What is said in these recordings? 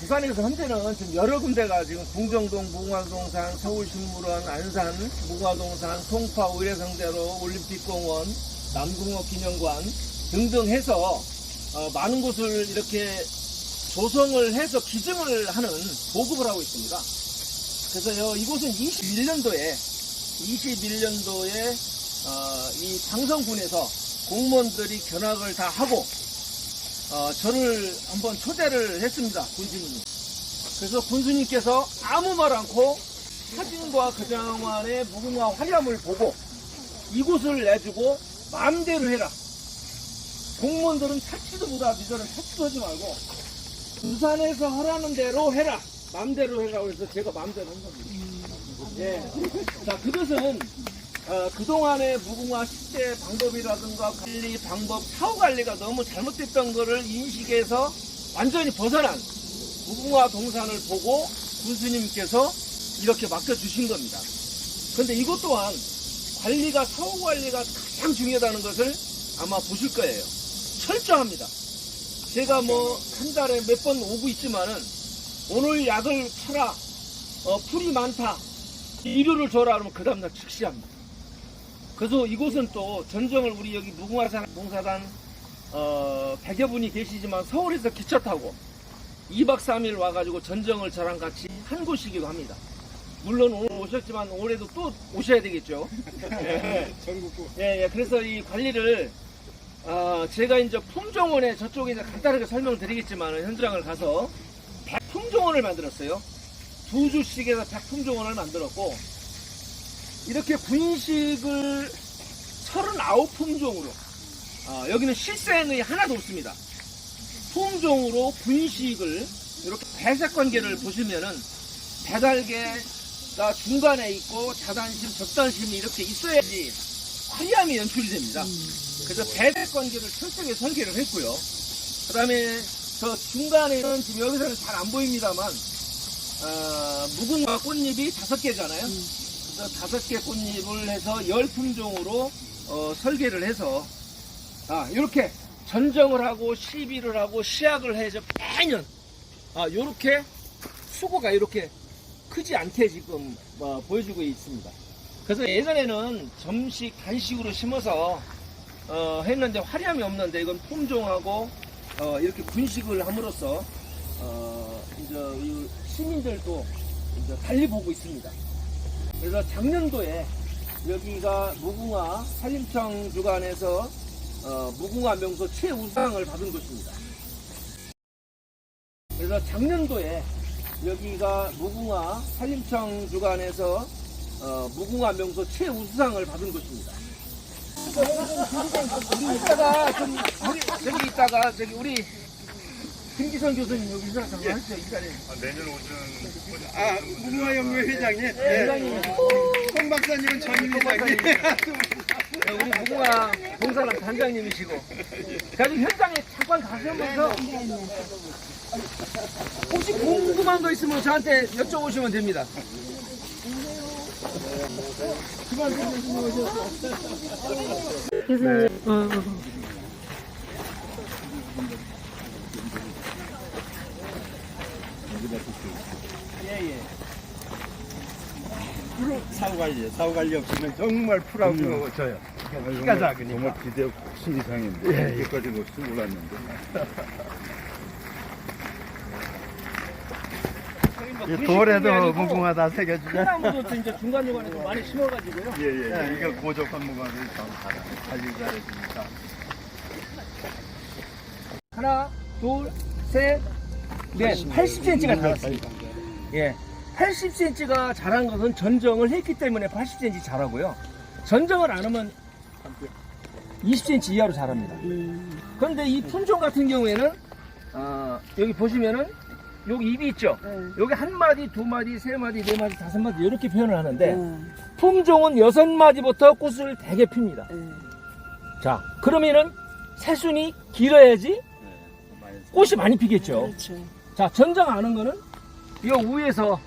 부산에서 현재는 지금 여러 군데가 지금 공정동 무궁화동산, 서울식물원, 안산 무궁화동산, 송파 의례성대로, 올림픽공원, 남궁업 기념관 등등 해서 많은 곳을 이렇게 조성을 해서 기증을 하는 보급을 하고 있습니다. 그래서 이곳은 21년도에 이 장성군에서 공무원들이 견학을 다 하고 저를 한번 초대를 했습니다. 군수님이. 그래서 군수님께서 아무 말 않고 사진과 그장환의 무궁화 화려함을 보고 이곳을 내주고 마음대로 해라. 공무원들은 찾지도 못하고 너는 찾지도 하지 말고 부산에서 하라는 대로 해라. 마음대로 해라고 해서 제가 마음대로 한 겁니다. 예. 자, 그것은 그동안의 무궁화 식재 방법이라든가 관리 방법, 사후 관리가 너무 잘못됐던 것을 인식해서 완전히 벗어난 무궁화 동산을 보고 군수님께서 이렇게 맡겨주신 겁니다. 그런데 이것 또한 관리가, 사후 관리가 가장 중요하다는 것을 아마 보실 거예요. 철저합니다. 제가 한 달에 몇 번 오고 있지만은 오늘 약을 쳐라, 풀이 많다, 비료를 줘라 그러면 그 다음날 즉시합니다. 그래서 이곳은 또 전정을 우리 여기 무궁화 봉사단 100여 분이 계시지만 서울에서 기차 타고 2박 3일 와가지고 전정을 저랑 같이 한 곳이기도 합니다. 물론 오늘 오셨지만 올해도 또 오셔야 되겠죠. 전국구. 예, 그래서 이 관리를 제가 이제 품종원에 저쪽에 이제 간단하게 설명을 드리겠지만 현장을 가서 100품종원을 만들었어요. 2주씩 해서 100품종원을 만들었고 이렇게 분식을 39품종으로 여기는 실생의 하나도 없습니다. 품종으로 분식을 이렇게 배색 관계를 보시면은 배달개가 중간에 있고 자단심, 적단심이 이렇게 있어야지 화려함이 연출이 됩니다. 그래서 배색 관계를 철저하게 설계를 했고요. 그 다음에 저 중간에는 지금 여기서는 잘 안 보입니다만 무궁화 꽃잎이 5개잖아요. 그래서 5개 꽃잎을 해서 10품종으로 설계를 해서 이렇게 전정을 하고 시비를 하고 시약을 해서 매년 이렇게 수고가 이렇게 크지 않게 지금 보여주고 있습니다. 그래서 예전에는 점식, 간식으로 심어서 했는데 화려함이 없는데 이건 품종하고 이렇게 분식을 함으로써 이제 이 시민들도 이제 달리 보고 있습니다. 그래서 작년도에 여기가 무궁화 산림청 주관에서 무궁화 명소 최우수상을 받은 곳입니다. 그래서 작년도에 여기가 무궁화 산림청 주관에서 무궁화 명소 최우수상을 받은 곳입니다. 우리 김기선 교수님 여기 인사 잠깐 하시죠. 이 자리에. 내년 오전 무궁화연구 회장님. 회장님. 홍 박사님은 전임 회장님. 우리 무궁화 봉사단 단장님이시고 가지고 현장에 잠깐 가시면서 혹시 궁금한 거 있으면 저한테 여쭤보시면 됩니다. 교수님. 예. 사후 관리 없으면 정말 풀하고 져요. 키가 작으니까. 정말 기대 훨씬 이상인데 여기까지 올 줄 몰랐는데. 돌에도 무궁화 다 새겨주자. 콩나물도 이제 중간중간에 좀 많이 심어가지고요. 예. 이거 고적한 무궁화를 관리 잘해주니까. 하나, 둘, 셋, 넷. 80cm가 자랐습니다. 예. 80cm가 자란 것은 전정을 했기 때문에 80cm 자라고요. 전정을 안 하면 20cm 이하로 자랍니다. 그런데 이 품종 같은 경우에는 여기 보시면은 여기 입이 있죠. 여기 한 마디, 두 마디, 세 마디, 네 마디, 다섯 마디 이렇게 표현을 하는데 품종은 6마디부터 꽃을 대게 핍니다. 자, 그러면은 새순이 길어야지 꽃이 많이 피겠죠. 그렇죠. 자, 전정 안 한 거는 이 위에서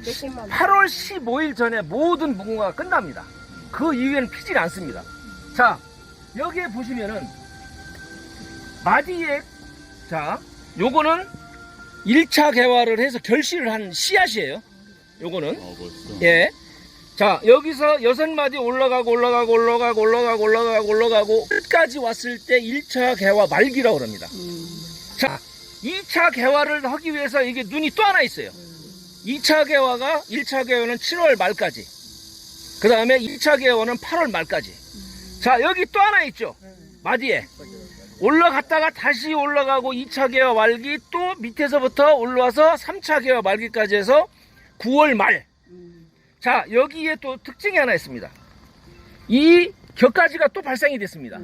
8월 15일 전에 모든 무궁화가 끝납니다. 그 이후에는 피질 않습니다. 자, 여기에 보시면은 마디에 자, 요거는 1차 개화를 해서 결실을 한 씨앗이에요. 요거는. 벌써. 예. 자, 여기서 6마디 올라가고 끝까지 왔을 때 1차 개화 말기라고 합니다. 자, 2차 개화를 하기 위해서 이게 눈이 또 하나 있어요. 1차 개화는 7월 말까지. 그 다음에 2차 개화는 8월 말까지. 자, 여기 또 하나 있죠. 마디에. 올라갔다가 다시 올라가고 2차 개화 말기, 또 밑에서부터 올라와서 3차 개화 말기까지 해서 9월 말. 자, 여기에 또 특징이 하나 있습니다. 이 격가지가 또 발생이 됐습니다.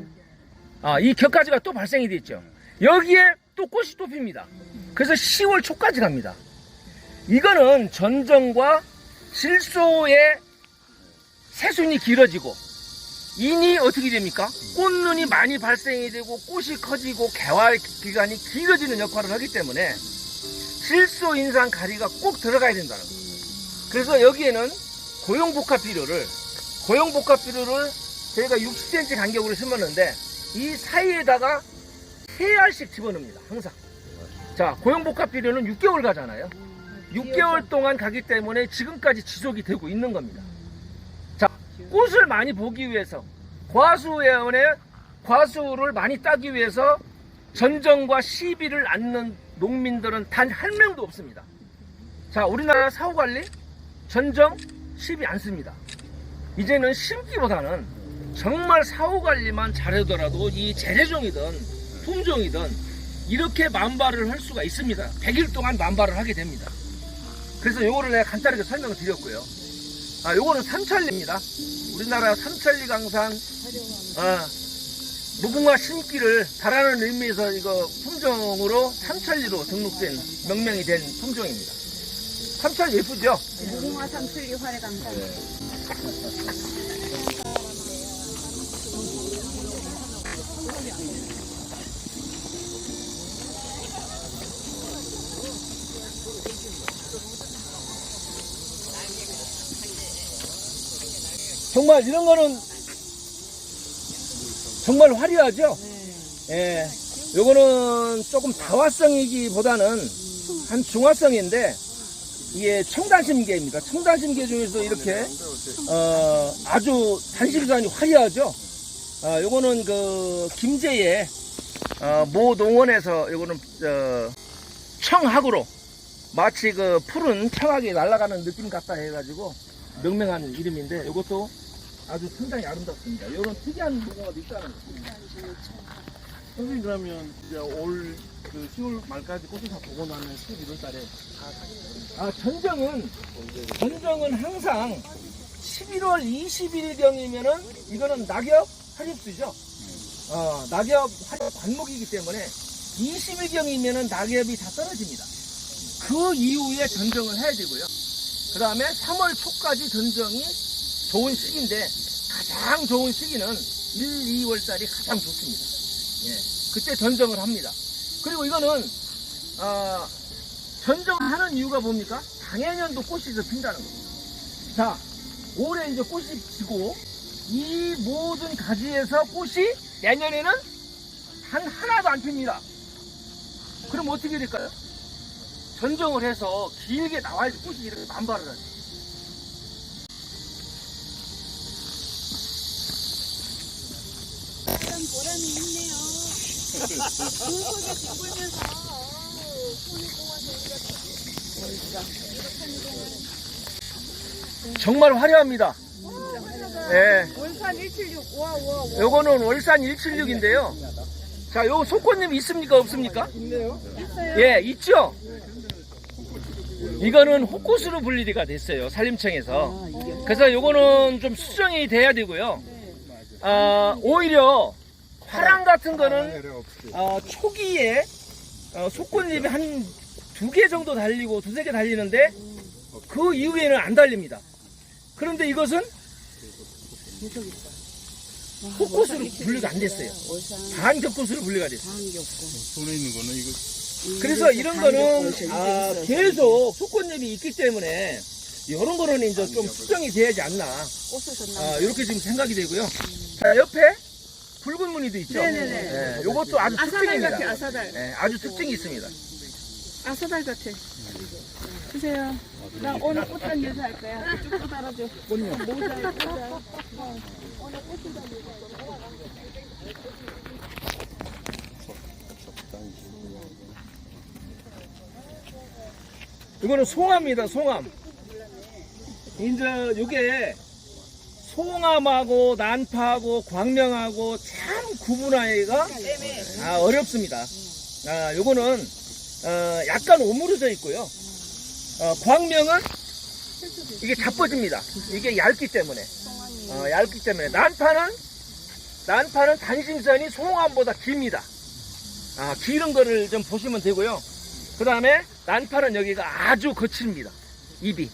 이 격가지가 또 발생이 됐죠. 여기에 또 꽃이 또 핍니다. 그래서 10월 초까지 갑니다. 이거는 전정과 실소의 새순이 길어지고, 인이 어떻게 됩니까? 꽃눈이 많이 발생이 되고 꽃이 커지고 개화 기간이 길어지는 역할을 하기 때문에 실소 인상 가리가 꼭 들어가야 된다는 거예요. 그래서 여기에는 고용복합비료를 저희가 60cm 간격으로 심었는데 이 사이에다가 3알씩 집어넣습니다. 항상. 자, 고용복합비료는 6개월 가잖아요. 6개월 동안 가기 때문에 지금까지 지속이 되고 있는 겁니다. 자, 꽃을 많이 보기 위해서 과수를 많이 따기 위해서 전정과 시비를 않는 농민들은 단 한 명도 없습니다. 자, 우리나라 사후관리 전정 시비 안 씁니다. 이제는 심기보다는 정말 사후관리만 잘하더라도 이 재래종이든 품종이든 이렇게 만발을 할 수가 있습니다. 100일 동안 만발을 하게 됩니다. 그래서 요거를 내가 간단하게 설명을 드렸고요. 요거는 삼천리입니다. 우리나라 삼천리 강산 무궁화 심기를 바라는 의미에서 이거 품종으로 삼천리로 등록된 명명이 된 품종입니다. 삼천리 예쁘죠? 무궁화 삼천리 활해강산. 정말 이런 거는 정말 화려하죠? 예. 요거는 조금 다화성이기보다는 한 중화성인데, 이게 청단심계입니다. 청단심계 중에서 이렇게, 아주 단실산이 화려하죠? 요거는 김제의, 모 농원에서 요거는, 청학으로 마치 푸른 청학이 날아가는 느낌 같다 해가지고 명명한 이름인데, 요것도 아주 상당히 아름답습니다. 이런 특이한 무궁화도 있다는 거죠. 선생님, 그러면 이제 올 10월 말까지 꽃을 다 보고 나면 11월 달에 전정은 항상 11월 20일경이면은 이거는 낙엽 화립수죠. 낙엽 화립 관목이기 때문에 20일경이면은 낙엽이 다 떨어집니다. 그 이후에 전정을 해야 되고요. 그 다음에 3월 초까지 전정이 좋은 시기인데, 가장 좋은 시기는 1, 2월 달이 가장 좋습니다. 예, 그때 전정을 합니다. 그리고 이거는 전정하는 이유가 뭡니까? 당해년도 꽃이 더 핀다는 겁니다. 자, 올해 이제 꽃이 피고 이 모든 가지에서 꽃이 내년에는 하나도 안 핍니다. 그럼 어떻게 될까요? 전정을 해서 길게 나와야지 꽃이 이렇게 만발을 하죠. 보람이 있네요. 그 속에 뒹굴면서 손이 꼬아서 정말 화려합니다. 예. 월산 176. 와. 요거는 월산 176인데요. 자, 요 속꽃잎 있습니까? 없습니까? 있어요? 예, 있죠? 이거는 호꽃으로 분리가 됐어요. 산림청에서. 그래서 요거는 좀 수정이 돼야 되고요. 오히려 화랑 같은 거는 초기에 속꽃잎이 한 2개 정도 달리고 2-3개 달리는데 그 이후에는 안 달립니다. 그런데 이것은 호꽃으로 분리가 안 됐어요. 반격꽃으로 분리가 됐어요. 손에 있는 거는 이거 그래서 이런 거는 계속 속꽃잎이 있기 때문에 이런 거는 이제 좀 수정이 돼야지 않나, 이렇게 지금 생각이 되고요. 자, 옆에 붉은 무늬도 있죠. 네네네. 요것도 아주 특징입니다. 아사달. 네, 아주 특징이 있습니다. 아사달 같아. 주세요. 나 오늘 꽃단 여자 할 거야. 쭉쭉 달아줘. 꽃이요? 모자에 모자. 오늘 꽃단 여자. 이거는 송화입니다, 송암. 이제 요게 송암하고 난파하고 광명하고 참 구분하기가 어렵습니다. 요거는 약간 오므려져 있고요. 광명은 이게 자빠집니다. 이게 얇기 때문에. 얇기 때문에. 난파는 단심선이 송암보다 깁니다. 기른 거를 좀 보시면 되고요. 그 다음에 난파는 여기가 아주 거칩니다. 입이.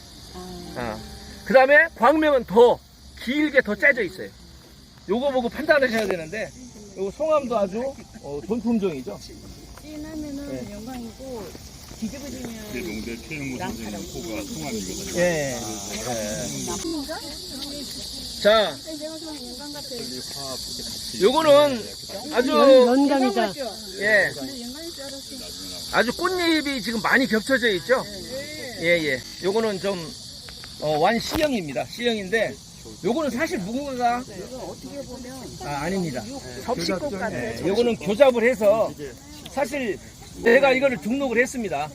그 다음에 광명은 더 길게 더 짜져 있어요. 요거 보고 판단하셔야 되는데, 요거 송암도 아주 본품종이죠. 찐하면은 영광이고 뒤집어지면 농대 최영무 선생님 코가 송암이거든요. 예. 나쁜가? 자, 내가 좋아하는 영광 같아. 요거는 아주 영광이다. 예, 근데 영광일 줄 알았어. 아주 꽃잎이 지금 많이 겹쳐져 있죠. 예. 요거는 좀 완C형입니다. C형인데 요거는 사실 무궁화가 어떻게 보면 아닙니다. 접시꽃 같아. 예, 요거는 교잡을 해서 사실 제가 이거를 등록을 했습니다.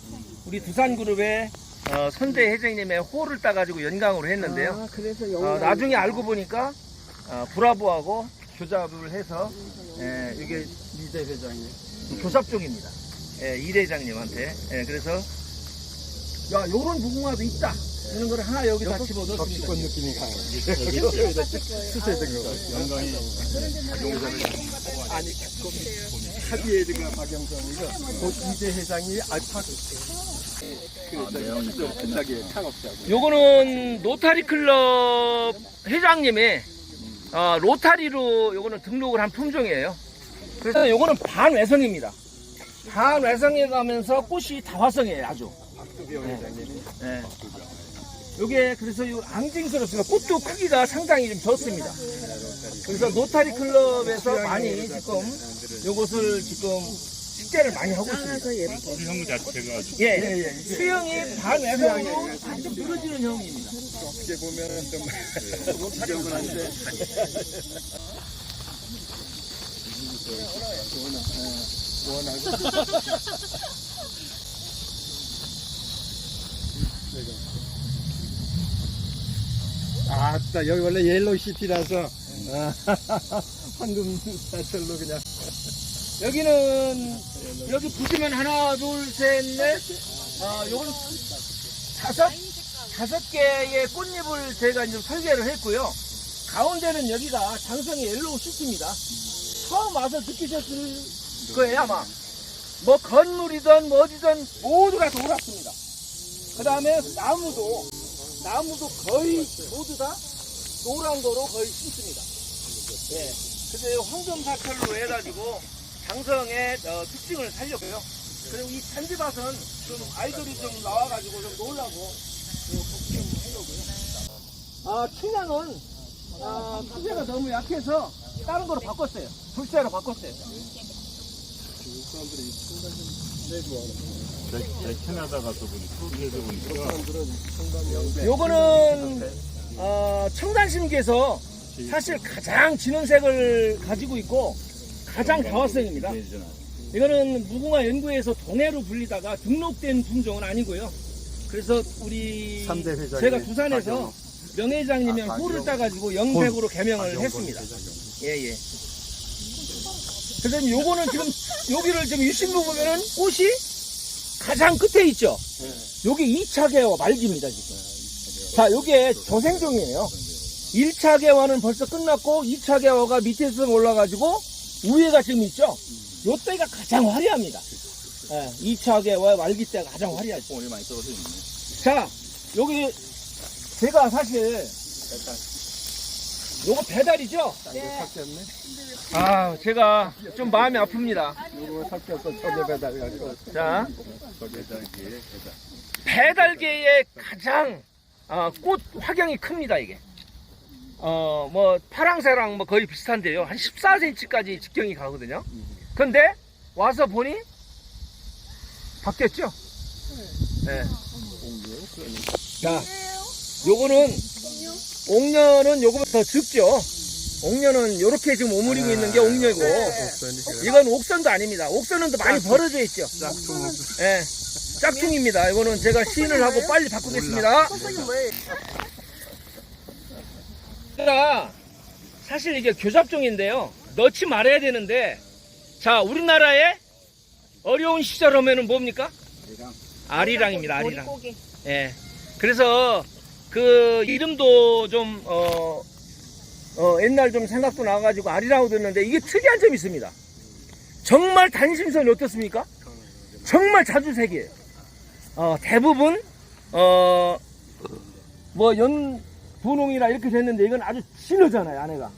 우리 두산그룹의 선대 회장님의 호를 따가지고 연강으로 했는데요. 그래서 나중에 알고 보니까 브라보하고 교잡을 해서 이게 이대 회장님. 교잡종입니다. 이 대장님한테. 그래서 야, 요런 무궁화도 있다. 이런 거를 하나 여기다 집어 넣습니다. 접시꽃 느낌이 강해. 수세된 거. 영광이 아니, 합의회가 박영선이고, 곧 이대 회장이 알파. 그래서 끝나게 창업자고. 요거는 로타리 클럽 회장님이 로타리로 요거는 등록을 한 품종이에요. 그래서 요거는 반외성입니다. 반외성에 가면서 꽃이 다화성이에요, 아주. 박두병 회장님이. 네. 요게 그래서 요 앙증스럽습니다. 꽃도 크기가 상당히 좀 좋습니다. 그래서 로타리 클럽에서 많이 지금 요것을 지금 식재를 많이 하고 있습니다. 수형 자체가 예. 수형이 반외성으로 좀 늘어지는 형입니다. 어떻게 보면은 좀 로타리는 한데. 아따, 여기 원래 옐로우시티라서 황금 사철로 그냥. 여기는 여기 보시면 하나, 둘, 셋, 넷, 요거는 다섯 개의 꽃잎을 제가 이제 설계를 했고요. 가운데는 여기가 장성의 옐로우 시티입니다. 처음 와서 느끼셨을 거예요 아마. 뭐 건물이든 뭐 어디든 모두가 돌았습니다. 그 다음에 나무도 거의 모두 다 노란 거로 거의 심습니다. 예. 그래서 황금 사철로 해가지고 장성의 특징을 살렸고요. 그리고 이 잔디밭은 좀 아이들이 좀 나와가지고 좀 놀라고 좀 하려고요. 측량은 크기가 너무 약해서 다른 거로 바꿨어요. 불새로 바꿨어요. 캐나다 가서 소리에서 보니까 요거는 청단심기에서 사실 가장 진한 색을 가지고 있고 가장 다화성입니다. 이거는 무궁화 연구에서 동해로 불리다가 등록된 품종은 아니고요. 그래서 우리 삼대 회장님, 제가 두산에서 박영. 명회장님의 호를 따가지고 영색으로 개명을 했습니다. 예. 그래서 요거는 지금 여기를 지금 유심히 보면은 꽃이 가장 끝에 있죠. 여기 2차 개화 말기입니다 지금. 자, 요게 조생종이에요. 1차 개화는 벌써 끝났고 2차 개화가 밑에서 올라가지고 위에가 지금 있죠. 요 때가 가장 화려합니다. 2차 개화 말기 때가 가장 화려하죠. 뽕이 많이 떨어져 있네. 자, 여기 제가 사실 요거 배달이죠? 샀겠네. 제가 좀 마음이 아픕니다. 요거 샀겠어. 저게 배달 갖고. 자, 배달계의 가장 꽃 화경이 큽니다 이게. 뭐 파랑새랑 뭐 거의 비슷한데요. 한 14cm까지 직경이 가거든요. 근데 와서 보니 바뀌었죠? 예. 자, 요거는 옥녀는 요거보다 더 적죠. 옥녀는 요렇게 지금 오므리고 있는 게 옥녀고, 이건 옥선도 아닙니다. 옥선은 더 많이 벌어져 있죠. 예. 짝퉁입니다. 이거는 제가 시인을 하고 빨리 바꾸겠습니다. 제가 사실 이게 교잡종인데요. 넣지 말아야 되는데, 자, 우리나라의 어려운 시절 하면은 뭡니까? 아리랑입니다. 아리랑. 예. 그래서 그 이름도 좀 옛날 좀 생각도 나가지고 아리랑으로 듣는데 이게 특이한 점이 있습니다. 정말 단심선이 어떻습니까? 정말 자주색이에요. 대부분 뭐 연분홍이라 이렇게 됐는데 이건 아주 진하잖아요. 안에가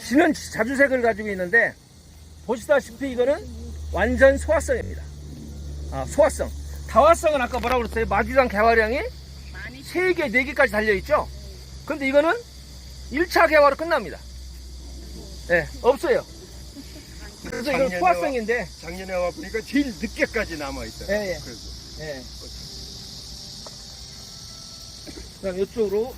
진한 자주색을 가지고 있는데 보시다시피 이거는 완전 소화성입니다. 소화성. 다화성은 아까 뭐라고 그랬어요? 마주장 개화량이 3개, 4개까지 달려있죠? 근데 이거는 1차 개화로 끝납니다. 네, 없어요. 그래서 이건 소화성인데. 작년에 와보니까 제일 늦게까지 남아있어요. 예, 예. 예. 그 다음 이쪽으로.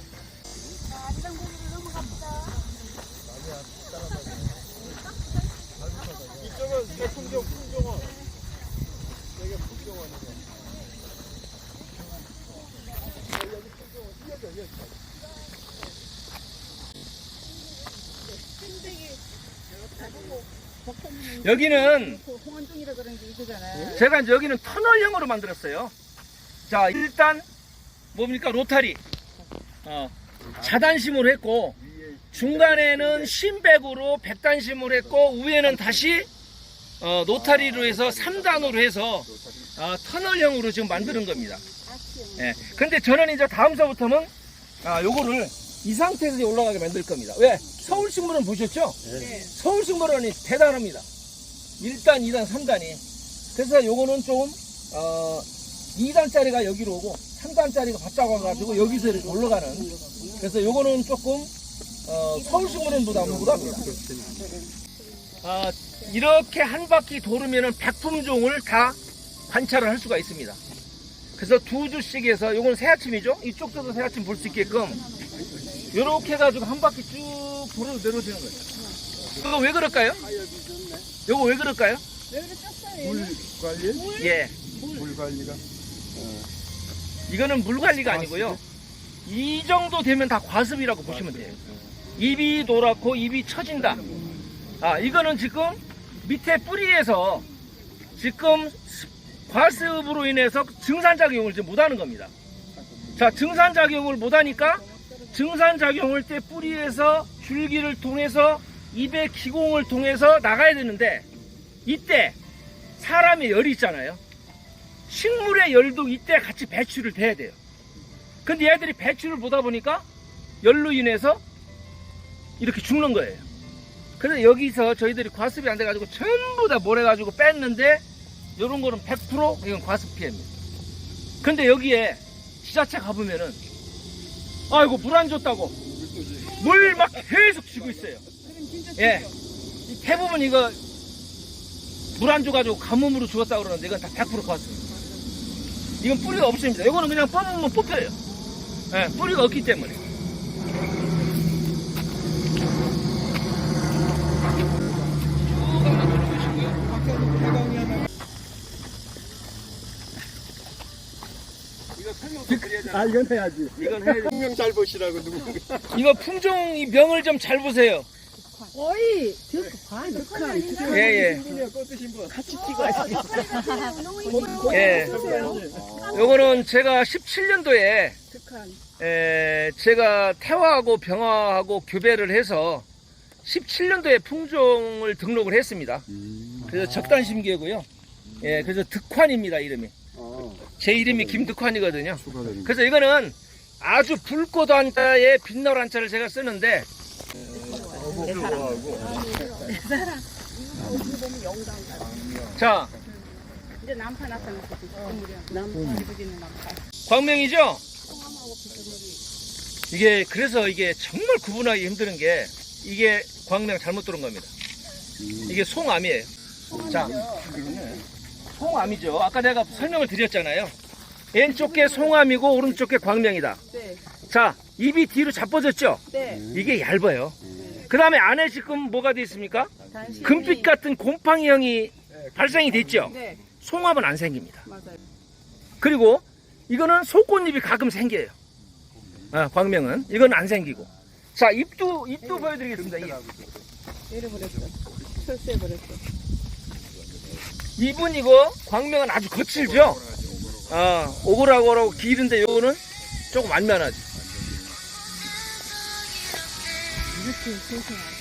이쪽은 풍경원. 여기 풍경원이고. 여기는 홍원종이라 그런 게 이거잖아요. 제가 이제 여기는 터널형으로 만들었어요. 자, 일단 뭡니까? 로타리. 자단심으로 했고 중간에는 심백으로 백단심으로 했고 위에는 다시 노타리로 해서 3단으로 해서 터널형으로 지금 만드는 겁니다. 예. 근데 저는 이제 다음서부터는 요거를 이 상태에서 올라가게 만들 겁니다. 왜? 서울식물원 보셨죠? 네. 서울식물원이 대단합니다. 1단, 2단, 3단이. 그래서 요거는 좀 2단짜리가 여기로 오고 3단짜리가 바짝 와가지고 여기서 이렇게 올라가는. 그래서 요거는 조금 서울식물원보다 못합니다. 이렇게 한 바퀴 돌으면은 백품종을 다 관찰을 할 수가 있습니다. 그래서 2주씩 해서 요건 새아침이죠. 이쪽도 새아침 볼 수 있게끔 요렇게 해가지고 한 바퀴 쭉 돌아 내려지는 거예요. 그거 왜 그럴까요? 요거 왜 그럴까요? 물 관리? 예. 물 관리가? 이거는 물 관리가 아니고요. 이 정도 되면 다 과습이라고 보시면 돼요. 잎이 노랗고 잎이 처진다. 이거는 지금 밑에 뿌리에서 지금 과습으로 인해서 증산작용을 지금 못하는 겁니다. 자, 증산작용을 못하니까 증산작용을 때 뿌리에서 줄기를 통해서 잎의 기공을 통해서 나가야 되는데 이때 사람의 열이 있잖아요. 식물의 열도 이때 같이 배출을 돼야 돼요. 근데 얘들이 배출을 못하다 보니까 열로 인해서 이렇게 죽는 거예요. 그래서 여기서 저희들이 과습이 안 돼가지고 전부 다 몰아가지고 뺐는데 이런 거는 100% 이건 과습 피해입니다. 근데 여기에 지자체 가보면은 아이고 물 안 줬다고 물 막 계속 주고 있어요. 예, 대부분 이거 물 안 줘가지고 가뭄으로 죽었다고 그러는데 이건 다 100% 과습입니다. 이건 뿌리가 없습니다. 이거는 그냥 뽑으면 뽑혀요. 예, 뿌리가 없기 때문에. 이건 해야지. 이건 해야 돼. 풍경 잘 보시라고 누군가. 이거 품종 이 명을 좀 잘 보세요. 어이, 예. 꺼드신 분. 같이 찍어야지. 예. 요거는 제가 17년도에 제가 태화하고 병화하고 교배를 해서 17년도에 품종을 등록을 했습니다. 그래서 적단심기고요. 예, 그래서 득환입니다, 이름이. 제 이름이 김득환이거든요. 그래서 이거는 아주 붉고 한자의 빛나올 한자를 제가 쓰는데 자, 이제 난파 나타났어. 난파 여기는 난파. 광명이죠? 이게 그래서 이게 정말 구분하기 힘든 게 이게 광명 잘못 들은 겁니다. 이게 송암이에요. 자, 송암이죠. 아까 내가 설명을 드렸잖아요. 왼쪽 게 송암이고 오른쪽 게 광명이다. 네. 자, 입이 뒤로 자빠졌죠? 네. 이게 얇아요. 그 다음에 안에 지금 뭐가 돼 있습니까? 단심이. 금빛 같은 곰팡이형이 발생이 됐죠? 네. 송암은 안 생깁니다. 맞아요. 그리고 이거는 속꽃잎이 가끔 생겨요. 광명은. 이건 안 생기고. 자, 잎도 보여드리겠습니다. 내려버렸어. 철수해버렸어. 잎은 이거, 광명은 아주 거칠죠? 오글오글하고 길은데 요거는 조금 완면하죠. 이렇게 소중하게?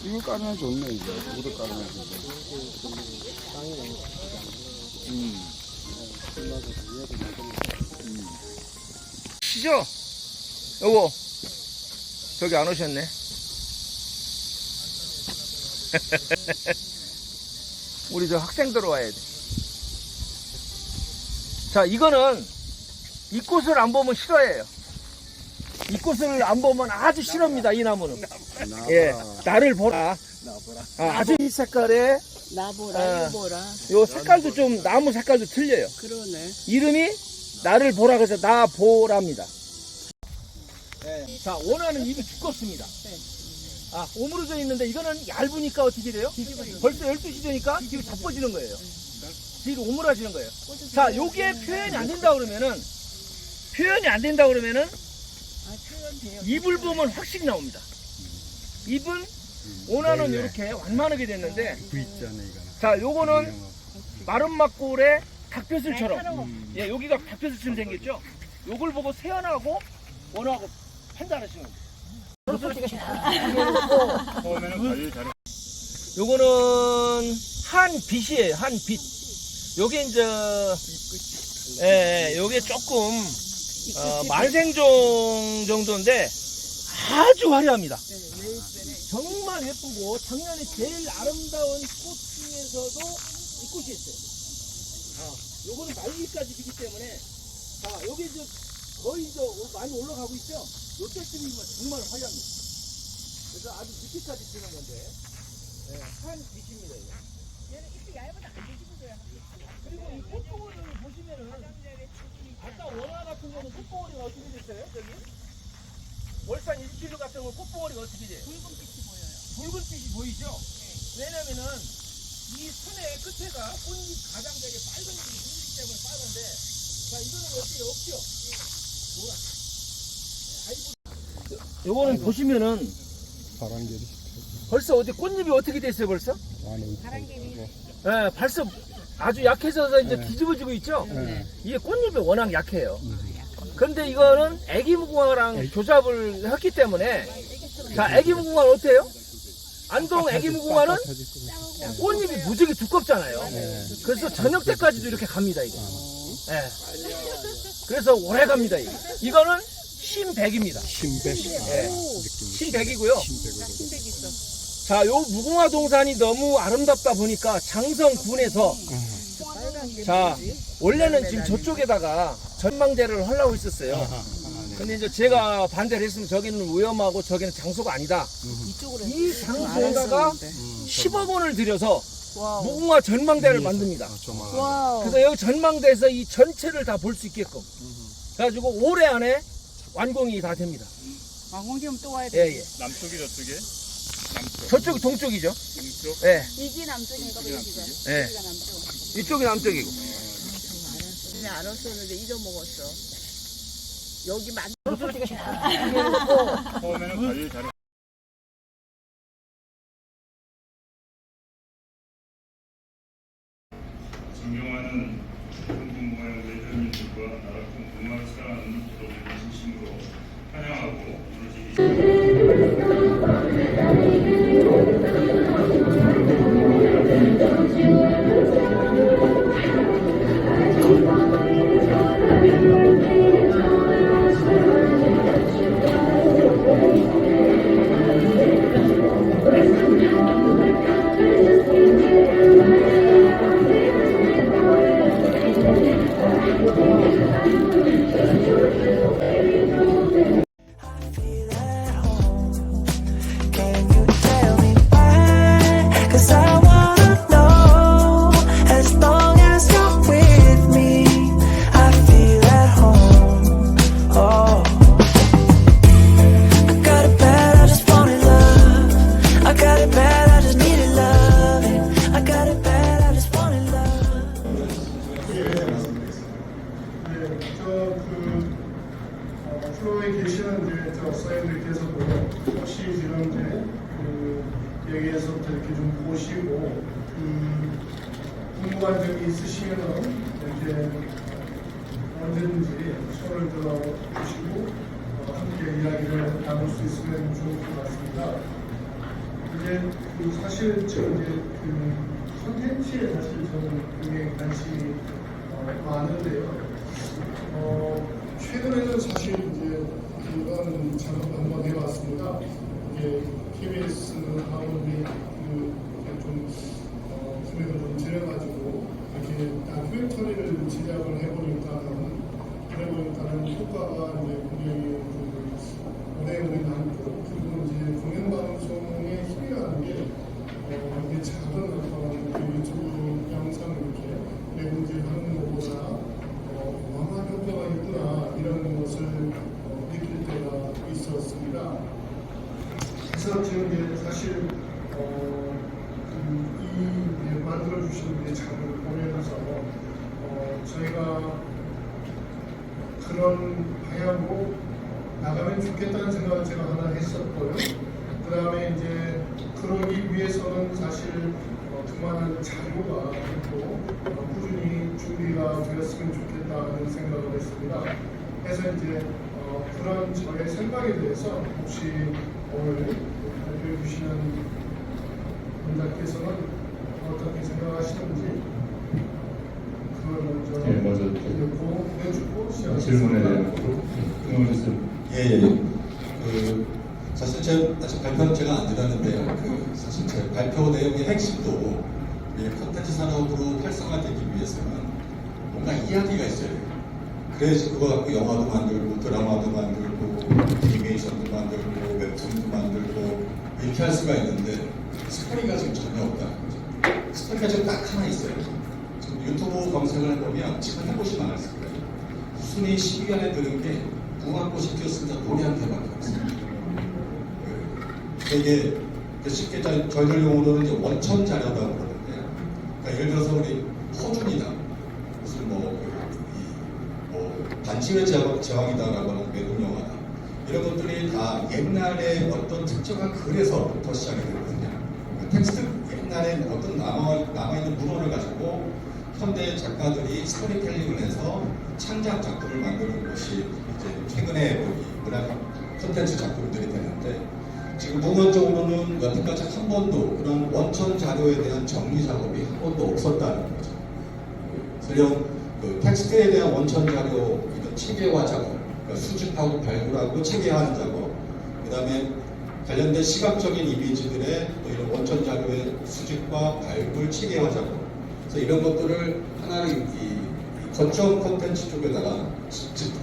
이거 까면 좋네, 이거. 무릎 까면. 시죠? 요거. 저기 안 오셨네. 우리 저 학생 들어와야 돼. 자, 이거는 이 꽃을 안 보면 싫어해요. 이 꽃을 안 보면 아주 싫어합니다, 이 나무는. 예, 나를 보라. 아주 이 색깔에 나보라, 이보라. 요 색깔도 좀 나무 색깔도 틀려요. 그러네. 이름이 나를 보라 그래서 나 보랍니다. 네. 자, 원하는 잎이 두껍습니다. 오므려져 있는데 이거는 얇으니까 어떻게 돼요? 벌써 12시 되니까 뒤로 자빠지는 거예요. 뒤로 오므라지는 거예요. 자, 요게 표현이 안 된다 그러면은 잎을 보면 확실히 나옵니다. 잎은 원하는 이렇게 완만하게 됐는데, V자네, 이거. 자, 요거는 마른 막골의 닭벼슬처럼, 예, 여기가 닭벼슬처럼 생겼죠? 요걸 보고 세안하고 원하고 판단하시면 돼요. 처음에는 관리 잘 요거는 한빛이에요, 한빛. 요게 이제, 요게 조금, 만생종 정도인데 아주 화려합니다. 정말 예쁘고 작년에 제일 아름다운 꽃 중에서도 이 꽃이 있어요. 요거는 말기까지 피기 때문에, 자, 요게 이제 거의 이제 많이 올라가고 있죠? 요때쯤이면 정말 화려합니다. 그래서 아주 늦게까지 피는 건데, 한빛입니다, 이거. 얘는 잎이 얇아서 안 뒤집어져요. 그리고 이 꽃봉오리를 보시면은, 아까 원화 같은 거는 꽃봉오리가 어떻게 됐어요? 저기? 월산 1kg 같은 건 꽃봉오리가 어떻게 돼요? 붉은빛이 보여요. 붉은빛이 보이죠? 네. 왜냐면은 이 순의 끝에가 꽃잎 가장자리에 빨간색이 생기기 때문에 빨간데, 자, 이거는 어때요? 없죠? 노랗. 요거는 보시면은 바람결이. 벌써 어디 꽃잎이 어떻게 됐어요, 벌써? 바람결이. 네, 벌써 아주 약해져서 이제 뒤집어지고 있죠? 네. 이게 꽃잎이 워낙 약해요. 그런데 이거는 애기무궁화랑 조잡을 했기 때문에, 자, 애기무궁화는 어때요? 안동 애기무궁화는 꽃잎이 무지개 두껍잖아요. 그래서 저녁 때까지도 이렇게 갑니다, 이게. 예. 그래서 오래 갑니다, 이게. 이거는 신백입니다. 신백. 예. 신백이고요. 자, 요 무궁화 동산이 너무 아름답다 보니까 장성군에서, 자, 원래는 지금 저쪽에다가 전망대를 하려고 했었어요. 근데 이제 제가 반대를 했으면 저기는 위험하고 저기는 장소가 아니다. 이 장소에다가 10억 원을 들여서 무궁화 전망대를 만듭니다. 와우. 그래서 여기 전망대에서 이 전체를 다 볼 수 있게끔. 그래가지고 올해 안에 완공이 다 됩니다. 완공되면 또 와야 돼. 예, 예. 남쪽이 저쪽에 남쪽 저쪽이 동쪽이죠. 동쪽 예. 이게 남쪽인가 봐, 여기가. 예. 여기가 남쪽. 이쪽이 남쪽이고. 근데 알았었는데 잊어먹었어. 여기 만 처음에는 관리 잘 존경하는 무궁화의 외전민들과 나라큰 문화를 사랑하는 여러분을 진심으로 환영하고 오늘 궁금한 점이 있으시면은 이렇게 언제든지 손을 들어 주시고 함께 이야기를 나눌 수 있으면 좋을 것 같습니다. 이제 사실 저 이제 콘텐츠에 사실 저는 굉장히 관심이 많은데요. 최근에는 사실 이제 그런 작업 한번 해봤습니다. 이게 KBS하고 좀 금액을 좀 들여가지고 이렇게 다큐멘터리를 제작을 해보니까는 효과가 이제 굉장히 오래 남고 그리고 이제 공연방송의 힘이라는 게 이게 작은 어떤 유튜브 영상 이렇게 매운질하는 것보다 어마어마한 효과가 있구나 이런 것을 느낄 때가 있었습니다. 그래서 지금 이제 사실 이 만들어주신 작업을 보면서 저희가 그런 방향으로 나가면 좋겠다는 생각을 제가 하나 했었고요. 그 다음에 이제 그러기 위해서는 사실 그만한 자료가 있고 꾸준히 준비가 되었으면 좋겠다는 생각을 했습니다. 그래서 이제 그런 저의 생각에 대해서 혹시 오늘 발표해 주시는 원장께서는 어떻게 생각하시는지 그걸 먼저 보여주고 질문에 대한 응원 주세요. 예. 사실 아직 발표는 제가 안 드렸는데요. 사실 제 발표 내용의 핵심도 콘텐츠 산업으로 활성화되기 위해서는 뭔가 이야기가 있어야 돼요. 그래야지 그거 갖고 영화도 만들고 드라마도 만들고 애니메이션도 만들고 웹툰도 만들고 이렇게 할 수가 있는데 스토리가 지금 전혀 없다는 거죠. 스토리가 지금 딱 하나 있어요. 지금 유튜브 검색을 해보면 지금 해보시면 아실 거예요. 순위 10위 안에 드는 게 국악고시 피었습니다. 노래 한 개밖에 없어요. 이게 쉽게 저희들 용어로는 이제 원천 자료라고 그러는데요. 그러니까 예를 들어서 우리 허준이다, 무슨 반지의 제왕이다라고 하는 외국 영화다. 이런 것들이 다 옛날에 어떤 특정한 글에서부터 시작이 되거든요. 텍스트 옛날에 어떤 남아있는 문헌을 가지고 현대 작가들이 스토리텔링을 해서 창작 작품을 만드는 것이 이제 최근에 문학 콘텐츠 작품들이 되는데 지금 문헌적으로는 여태까지 한 번도 그런 원천 자료에 대한 정리 작업이 한 번도 없었다는 거죠. 설령 텍스트에 대한 원천 자료 체계화 작업, 그러니까 수집하고 발굴하고 체계화하는 작업, 그 다음에 관련된 시각적인 이미지들의 또 이런 원천 자료의 수집과 발굴, 체계화 작업. 그래서 이런 것들을 하나의 거점 콘텐츠 쪽에다가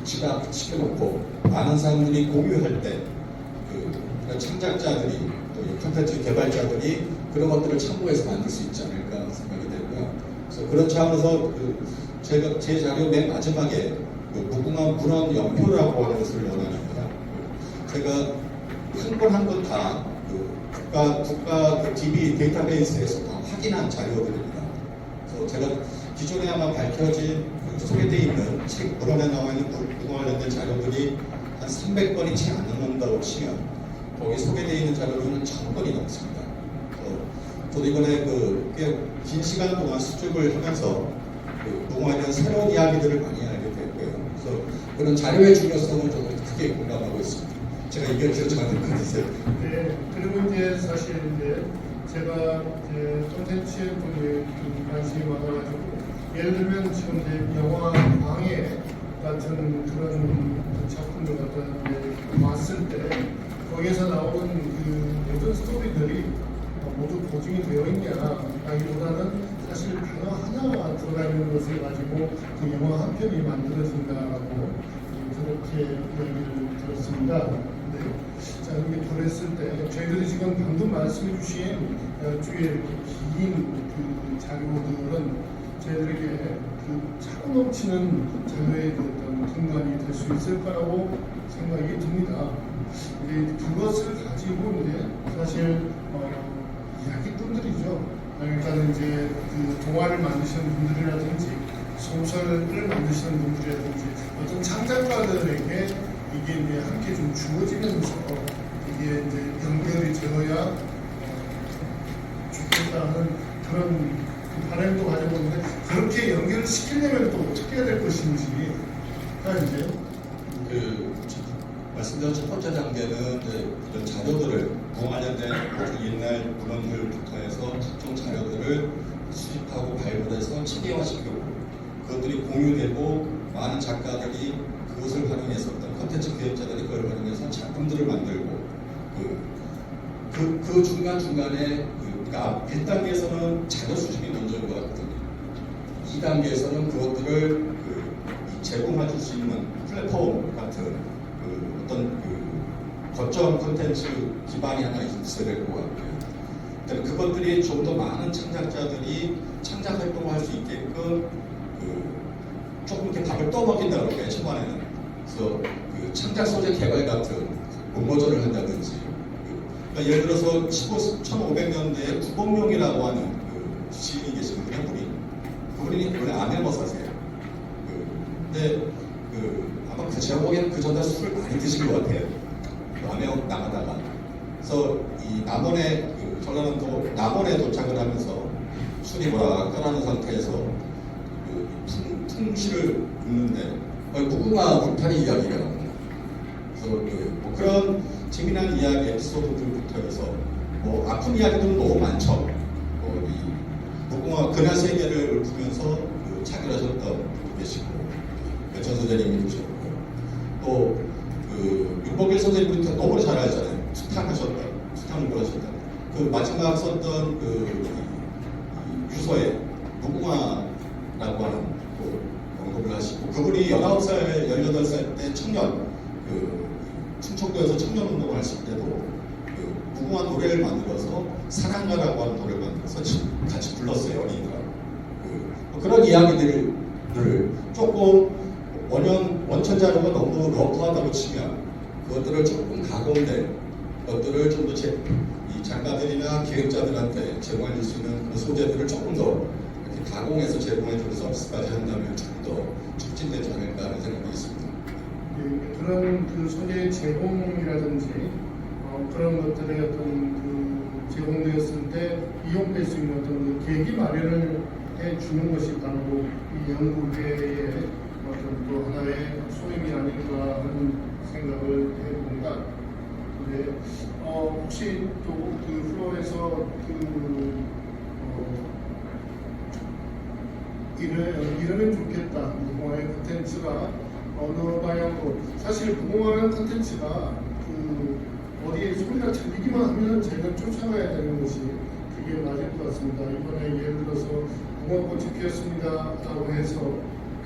집약시켜놓고 많은 사람들이 공유할 때 창작자들이 또 콘텐츠 개발자들이 그런 것들을 참고해서 만들 수 있지 않을까 생각이 되고요. 그래서 그런 차원에서 제가 제 자료 맨 마지막에 무궁한 문헌 연표라고 하는 것을 원하는구나. 제가 한 권 한 권 다 국가 DB 데이터베이스에서 다 확인한 자료들입니다. 그래서 제가 기존에 아마 밝혀진 소개되어 있는 책 문헌에 나와 있는 국어 관련된 자료들이 한 300건이 채 안 넘는다고 치면 거기 소개되어 있는 자료는 1000건이 넘습니다. 저도 이번에 꽤 긴 시간 동안 수집을 하면서 무궁화에 대한 새로운 이야기들을 많이 알게 됐고요. 그래서 그런 자료의 중요성을 저도 크게 공감하고 있습니다. 제가 이게 저한테 받으세요. 네, 그리고 이제 사실 이제 제가 이제 콘텐츠에 좀 관심이 많아가지고 예를 들면 지금 이제 영화 방해 같은 그런 작품들 같은 봤을 때 거기에서 나오는 모든 스토리들이 모두 보증이 되어 있냐라기보다는 사실 단어 하나 들어가 있는 것을 가지고 그 영화 한 편이 만들어진다라고 그렇게 얘기를 들었습니다. 자, 이렇게 그랬을 때 저희들이 지금 방금 말씀해 주신 쪽에 이렇게 긴 자료들은 저희들에게 차고 넘치는 자료의 어떤 근간이 될 수 있을 거라고 생각이 듭니다. 이제 그것을 가지고 이제 사실 이야기꾼들이죠. 그러니까 이제 동화를 만드시는 분들이라든지 소설을 만드시는 분들이라든지 어떤 창작가들에게 이게 이제 함께 좀 주어지면서 이게 이제 연결이 되어야 좋겠다는 그런 바람도 가지고 있는데 그렇게 연결을 시키려면 또 어떻게 해야 될 것인지가 이제 말씀드린 첫 번째 단계는 이제 이런 자료들을 관련된 옛날 문헌들부터 해서 각종 자료들을 수집하고 발굴해서 체계화시키고 그것들이 공유되고 많은 작가들이 그것을 활용해서 어떤 콘텐츠 기획자들이 그걸 활용해서 작품들을 만들고 그 중간중간에 그러니까 1단계에서는 자료 수집이 먼저인 것 같거든요. 2단계에서는 그것들을 제공해 줄 수 있는 플랫폼 같은 어떤 거점 콘텐츠 기반이 하나 있어야 될 것 같고요. 그것들이 좀 더 많은 창작자들이 창작 활동을 할 수 있게끔 조금 이렇게 밥을 떠먹인다고 그럴까요, 초반에는. 그래서 창작 소재 개발 같은 공모전을 한다든지. 그러니까 예를 들어서 1500년대에 구봉룡이라고 하는 시인이 계시거든요, 그분이 원래 아메머사세요. 근데 아마 제가 보기에는 그 전에 술을 많이 드신 것 같아요. 남해 나가다가. 그래서 이 남원에 전라남도 남원에 도착을 하면서 술이 떠나는 상태에서 풍시를 읽는데 무궁화 울타리 이야기가 나옵니다. 그래서 뭐 그런 재미난 이야기 에피소드들부터 해서 뭐 아픈 이야기들은 너무 많죠. 이 무궁화 근하 세계를 읊으면서 차별하셨던 분도 계시고 배천 선생님이 계셨고 또 윤복일 선생님부터 너무 잘 알잖아요. 수탄을 보셨다. 마지막 썼던 유서에 무궁화라고 하는 언급을 하시고 그분이 19살, 18살 때 청년 충청도에서 청년 운동을 하실 때도 무궁화 노래를 만들어서 사랑가라고 하는 노래를 만들어서 같이 불렀어요, 어린이들하고. 그런 이야기들을 조금 원천 자료가 너무 러프하다고 치면 그것들을 조금 가공된 것들을 좀 더 이 작가들이나 기획자들한테 제공해 줄 수 있는 그 소재들을 조금 더 이렇게 가공해서 제공해 주는 서비스까지 한다면 좀 더 촉진되지 않을까 하는 생각이 있습니다. 그런 소재 제공이라든지 그런 것들의 어떤 제공되었을 때 이용될 수 있는 어떤 계기 마련을 해 주는 것이 바로 이 연구회의 어떤 또 하나의 소임이 아닌가 하는 생각을 해봅니다. 근데 혹시 또 플로어에서 이러면 좋겠다. 무궁화의 콘텐츠가 어느 방향으로 사실 무궁화의 콘텐츠가 어디에 소리가 들리기만 하면 제가 쫓아가야 되는 것이 그게 맞을 것 같습니다. 이번에 예를 들어서 무궁화꽃이 피었습니다 라고 해서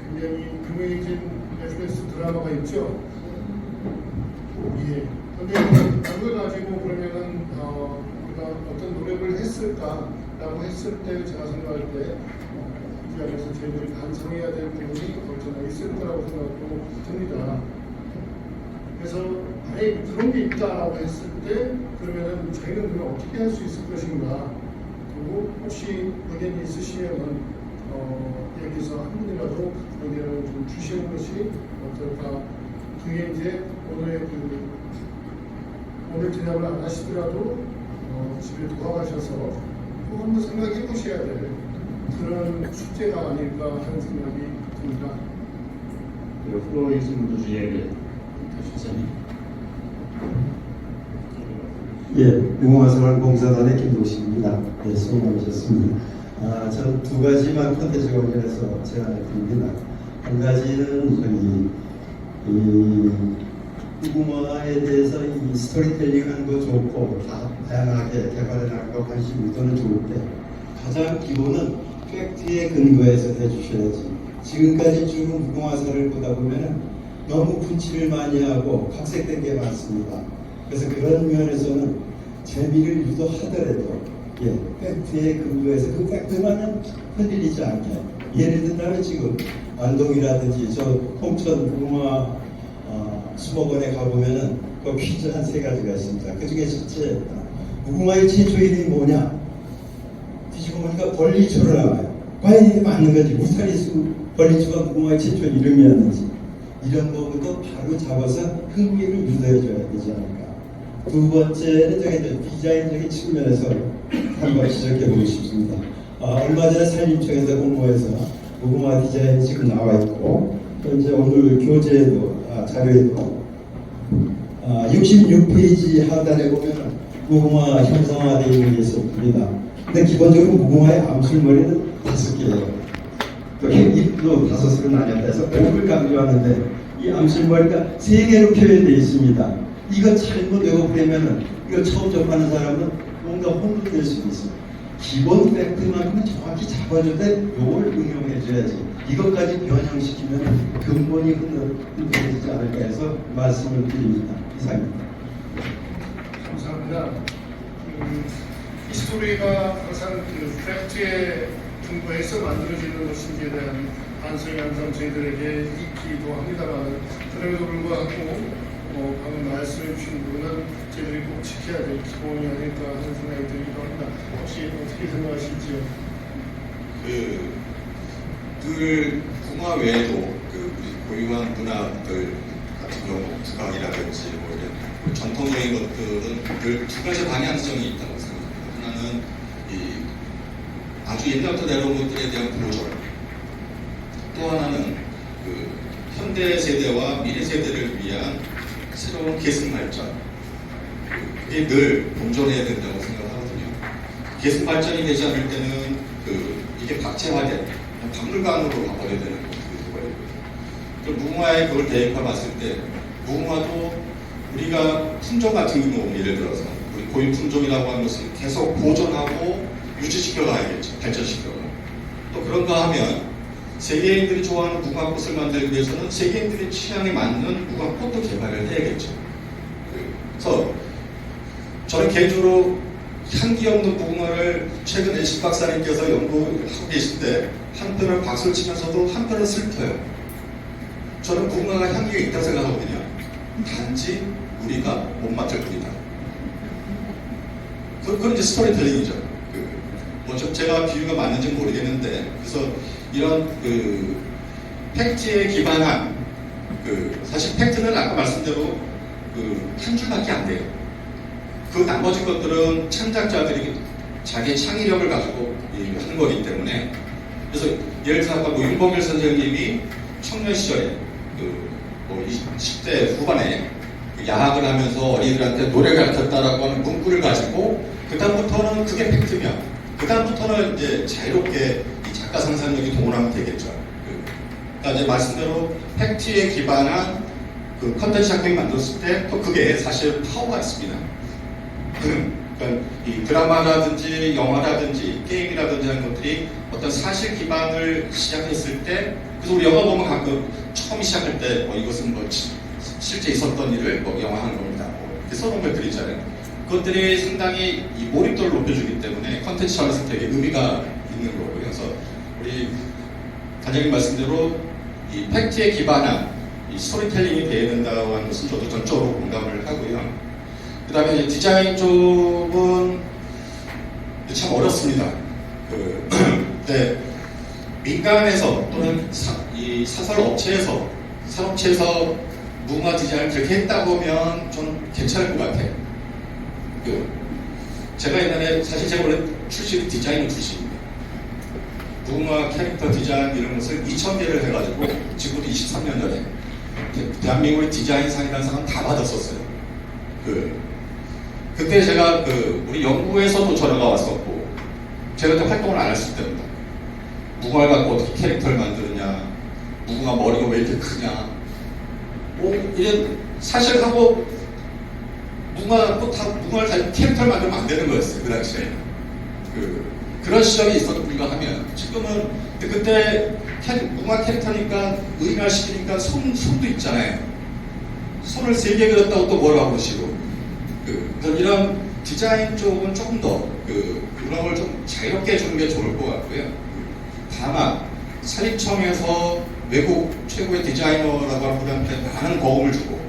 굉장히 유명해진 FS 드라마가 있죠. 예. 근데 그걸 가지고 그러면은 우리가 어떤 노력을 했을까라고 했을 때 제가 생각할 때 이 안에서 저희들이 반성해야 될 부분이 언제나 있을 거라고 생각도 듭니다. 그래서 아예 그런 게 있다라고 했을 때 그러면은 저희는 그걸 어떻게 할 수 있을 것인가. 그리고 혹시 의견이 있으시면은 여기서 한 분이라도 의견을 좀 주시는 것이 어떨까. 그게 이제 오늘 대답을 안 하시더라도 집에 돌아가셔서 또 한번 생각해 보셔야 될 그런 숙제가 아닐까 하는 생각이 듭니다. 프로에 계신 분들 중에 무궁화생활봉사단의 김동식입니다. 네, 수고 많으셨습니다. 저는 두 가지만 콘텐츠 관련해서 제안을 드립니다. 한 가지는 이 무궁화에 대해서 이 스토리텔링하는 거 좋고 다양하게 개발해 나가는 거 관심 있도는 좋은데 가장 기본은 팩트에 근거해서 해주셔야지. 지금까지 쭉 무궁화사를 보다 보면은 너무 분치를 많이 하고 각색된 게 많습니다. 그래서 그런 면에서는 재미를 유도하더라도 팩트에 근거해서 그 팩트만은 흔들리지 않게. 예를 들면 지금 안동이라든지 저 홍천 무궁화 수목원에 가보면은 그 퀴즈 한 3가지가 있습니다. 그 중에 첫째, 무궁화의 최초 이름이 뭐냐? 뒤지고 보니까 벌리초로 나와요. 과연 이게 맞는 건지, 울타리수 벌리초가 무궁화의 최초 이름이었는지, 이런 부분도 바로 잡아서 흥미를 유도해줘야 되지 않을까. 두 번째는 저기 디자인적인 측면에서 한번 지적해 보고 싶습니다. 얼마 전에 산림청에서 공모해서 무궁화 디자인이 지금 나와 있고 또 이제 오늘 교재에도 자료에도 66페이지 하단에 보면 무궁화 형상화되어 있는 게 있습니다. 근데 기본적으로 무궁화의 암술머리는 5개예요. 또 잎도 5으로 나뉘어서 옥을 강조하는데 이 암술머리가 3개로 표현되어 있습니다. 이거 잘못 왜곡되면 이거 처음 접하는 사람은 뭔가 혼돈될 수도 있습니다. 기본 팩트만큼은 정확히 잡아주되 이걸 응용해줘야지. 이것까지 변형시키면 근본이 흔들리지 않을까 해서 말씀을 드립니다. 이상입니다. 감사합니다. 이 스토리가 항상 그 팩트에 근거해서 만들어지는 것인지에 대한 반성이 항상 저희들에게 있기도 합니다만 그럼에도 불구하고 방금 말씀해 주신 부분은 저희들이 꼭 지켜야 될 기본이 아닐까 하는 생각이 들기도 합니다. 혹시 어떻게 생각하실지요? 늘 풍화 외에도 우리 고유한 문화들 같은 경우 국악이라든지 뭐 이런 전통적인 것들은 늘 2가지 방향성이 있다고 생각합니다. 하나는 아주 옛날부터 내려온 것들에 대한 보존, 또 하나는 현대 세대와 미래 세대를 위한 새로운 계승 발전, 그게 늘 공존해야 된다고 생각하거든요. 계승 발전이 되지 않을 때는 이게 박제화된 박물관으로 가버려야 되는 거예요. 무궁화에 그걸 대입해 봤을 때 무궁화도 우리가 품종 같은 경우 예를 들어서 우리 고유 품종이라고 하는 것은 계속 보존하고 유지시켜 가야겠죠. 발전시켜. 또 그런가 하면 세계인들이 좋아하는 무궁화꽃을 만들기 위해서는 세계인들의 취향에 맞는 무궁화꽃도 개발을 해야겠죠. 그래서 저는 개인적으로 향기 없는 무궁화를 최근 애식 박사님께서 연구하고 계실 때 한편은 박수를 치면서도 한편은 슬퍼요. 저는 무궁화가 향기가 있다고 생각하거든요. 단지 우리가 못 맡을 뿐이다. 그건 이제 스토리텔링이죠. 제가 비유가 맞는지 모르겠는데, 그래서 이런 팩트에 기반한 사실 팩트는 아까 말씀대로 한 줄밖에 안 돼요. 그 나머지 것들은 창작자들이 자기의 창의력을 가지고 한 거기 때문에, 그래서 예를 들어서 아까 윤봉길 선생님이 청년 시절에 10대 후반에 야학을 하면서 어린이들한테 노래를 가르쳤다라고 하는 문구를 가지고 그다음부터는 그게 팩트면 그다음부터는 이제 자유롭게 이 작가 상상력이 동원하면 되겠죠. 그러니까 이제 말씀대로 팩트에 기반한 컨텐츠 작품이 만들었을 때 또 그게 사실 파워가 있습니다. 그러니까 이 드라마라든지 영화라든지 게임이라든지 하는 것들이 어떤 사실 기반을 시작했을 때, 그래서 우리 영화 보면 가끔 처음 시작할 때 이것은 실제 있었던 일을 영화하는 겁니다. 이렇게 써놓은 것들이 있잖아요. 그것들이 상당히 이 몰입도를 높여주기 때문에 컨텐츠 차원에서 되게 의미가 있는 거고요. 그래서 우리 단장님 말씀대로 이 팩트에 기반한 이 스토리텔링이 돼야 된다고 하는 것은 저도 전적으로 공감을 하고요. 그 다음에 디자인 쪽은 참 어렵습니다. 네, 민간에서 또는 이 사설 업체에서 산업체에서 무궁화 디자인을 그렇게 했다 보면 좀 괜찮을 것 같아요. 제가 옛날에 사실 제가 원래 출신이 디자이너 출신입니다. 무궁화 캐릭터 디자인 이런 것을 2000개를 해가지고 지금부터 23년 전에 대한민국의 디자인상이라는 상은 다 받았었어요. 그때 제가 우리 연구에서도 전화가 왔었고, 제가 그때 활동을 안 했을 때입니다. 무궁화를 갖고 어떻게 캐릭터를 만드느냐, 무궁화 머리가 왜 이렇게 크냐, 이런 사실 하고 무궁화를 다 캐릭터를 만들면 안 되는 거였어요. 그 당시에. 그런 시절이 있었는가 하면, 지금은 그때 무궁화 캐릭터니까 의인화 시키니까 손도 있잖아요. 손을 3개 그렸다고 또 뭐라고 그러시고. 그래서 이런 디자인 쪽은 조금 더 그런 걸 좀 자유롭게 해주는 게 좋을 것 같고요. 다만 산림청에서 외국 최고의 디자이너라고 하는 분한테 많은 거움을 주고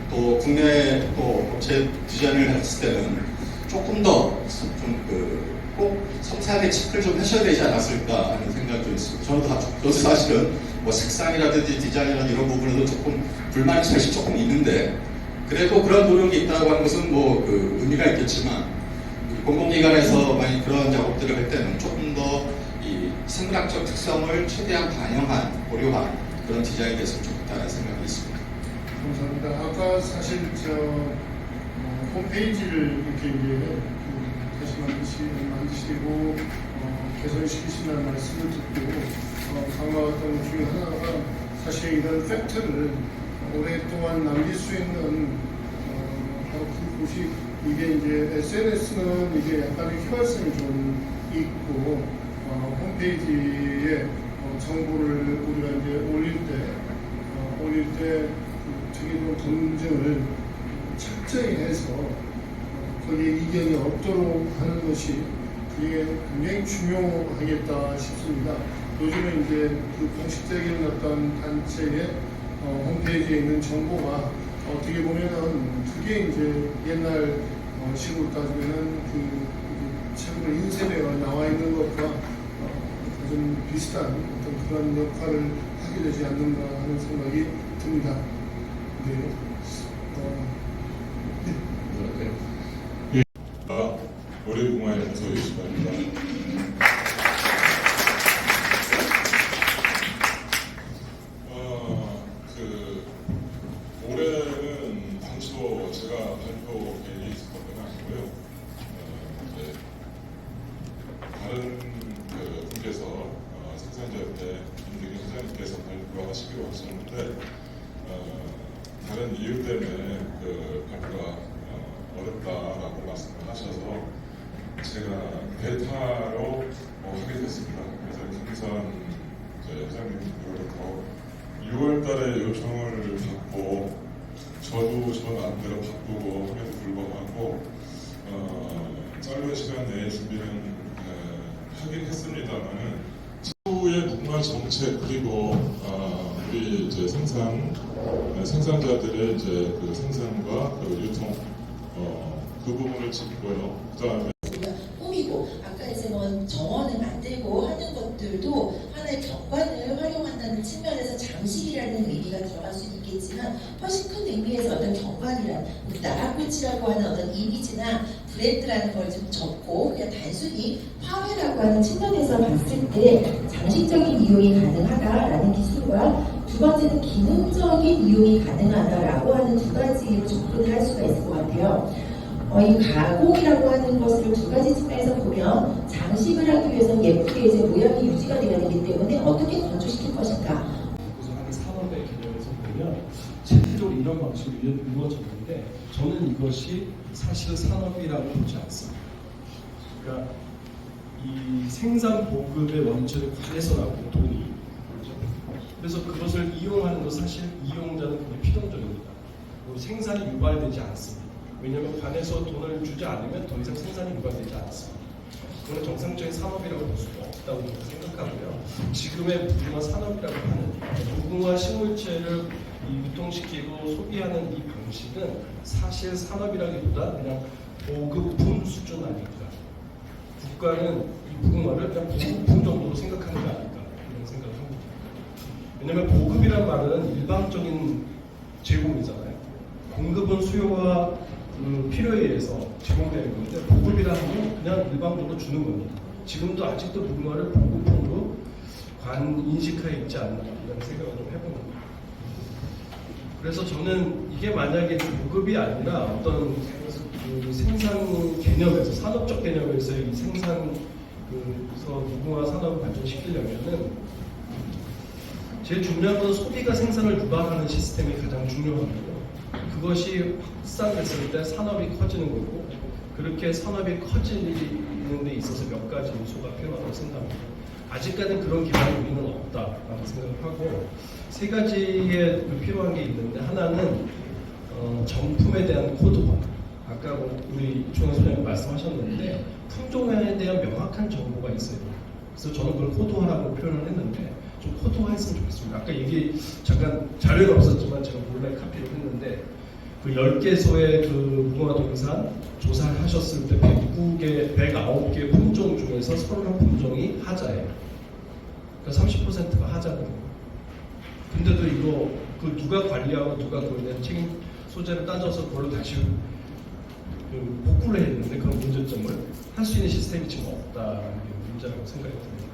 또 국내 또 업체 디자인을 했을 때는 조금 더 좀 꼭 섬세하게 체크를 좀 하셔야 되지 않았을까 하는 생각도 있습니다. 저도 사실은 뭐 색상이라든지 디자인이라든지 이런 부분에도 조금 불만이 사실 조금 있는데, 그래도 그런 노력이 있다고 하는 것은 의미가 있겠지만 공공기관에서 많이 그런 작업들을 할 때는 조금 더 생각적 특성을 최대한 반영한 고려한 그런 디자인이 됐으면 좋겠다는 생각이 있습니다. 감사합니다. 아까 사실 홈페이지를 이렇게 이제 다시 만드시고 개선시키신다는 말씀을 듣고 강화했던 것 중에 하나가 사실 이런 팩트를 오랫동안 남길 수 있는 바로 그곳이 이게 이제 SNS는 이게 약간의 휘발성이 좀 있고 홈페이지에 정보를 우리가 이제 올릴 때 특이한 검증을 철저히 해서 거기에 이견이 없도록 하는 것이 이게 굉장히 중요하겠다 싶습니다. 요즘에 이제 그 공식적인 어떤 단체의 홈페이지에 있는 정보가 어떻게 보면은 그게 이제 옛날 식으로 따지면은 그 최근에 인쇄되어 나와 있는 것과 좀 비슷한 어떤 그런 역할을 하게 되지 않는가 하는 생각이 듭니다. 네. 올해 공화의 문서 시간입니다. 올해는 당시도 제가 발표 계획이 있었던 건 아니고요. 다른 분께서 생산자협회 김대균 회장님께서 발표하시기로 하셨는데 다른 이유 때문에 발표가 어렵다라고 말씀을 하셔서 제가 대타로 하게 됐습니다. 그래서 김선 회장님으로부터 6월달에 요청을 받고 저도 저 나름대로 바쁘고 함에도 불구하고 짧은 시간 내에 준비는 하긴 했습니다만은 추후의 무궁화 정책 그리고 우리 이제 생산자들의 이제 그 생산과 그 유통 그 부분을 짚고요. 그다음에 꾸미고 아까 이제 뭐 정원을 만들고 하는 것들도 하나의 경관을 활용한다는 측면에서 장식이라는 의미가 들어갈 수 있겠지만 훨씬 큰 의미에서 어떤 경관이란 나라꽃이라고 하는 어떤 이미지나 브랜드라는 걸 좀 접고 그냥 단순히 화훼라고 하는 측면에서 봤을 때 장식적인 이용이 가능하다라는 기술과 두 번째는 기능적인 이용이 가능하다라고 하는 두 가지로 접근을 할 수가 있을 것 같아요. 이 가공이라고 하는 것을 두 가지 측면에서 보면 장식을 하기 위해서는 예쁘게 이제 모양이 유지가 돼야 되기 때문에 어떻게 건조시킬 것인가. 구성하는 산업의 개념에서 보면 실질적으로 이런 방식으로 이루어졌는데 저는 이것이 사실 산업이라고 보지 않습니다. 그러니까 이 생산 보급의 원천을 관해서 나오는 돈이 그래서 그것을 이용하는 것 사실 이용자는 그게 필연적입니다. 그리고 생산이 유발되지 않습니다. 왜냐하면 관에서 돈을 주지 않으면 더 이상 생산이 유발되지 않습니다. 그건 정상적인 산업이라고 볼 수가 없다고 생각하고요. 지금의 무궁화 산업이라고 하는 무궁화 식물체를 유통시키고 소비하는 이 방식은 사실 산업이라기보다 그냥 보급품 수준 아닐까. 국가는 이 무궁화를 그냥 보급품 정도로 생각하는 게 아닐까 이런 생각을 합니다. 왜냐하면 보급이란 말은 일방적인 제공이잖아요. 공급은 수요와 필요에 의해서 제공되는 건데 보급이라 하면 그냥 일방적으로 주는 겁니다. 지금도 아직도 무궁화를 보급품으로 인식하에 있지 않나 이런 생각을 좀 해봅니다. 그래서 저는 이게 만약에 보급이 아니라 어떤 생산 개념에서 산업적 개념에서 이 생산 무궁화 산업을 발전시키려면은 제일 중요한 건 소비가 생산을 유발하는 시스템이 가장 중요하고요. 그것이 확산됐을 때 산업이 커지는 거고 그렇게 산업이 커지는 데 있어서 몇 가지 요소가 필요하다고 생각합니다. 아직까지는 그런 기반이 우리는 없다라고 생각을 하고 세 가지의 필요한 게 있는데 하나는 정품에 대한 코드화. 아까 우리 이충환 소장님 말씀하셨는데 품종에 대한 명확한 정보가 있어요. 그래서 저는 그걸 코드화라고 표현을 했는데 좀 코드화했으면 좋겠습니다. 아까 얘기 잠깐 자료가 없었지만 제가 몰래 카피를 했는데 그 10개소의 그 무궁화 동산 조사를 하셨을 때 109개 품종 중에서 31품종이 하자예요. 그러니까 30%가 하자거든요. 근데도 이거 그 누가 관리하고 누가 그거에 대한 책임 소재를 따져서 그걸 다시 복구를 했는데 그런 문제점을 할 수 있는 시스템이 지금 없다는 게 문제라고 생각이 듭니다.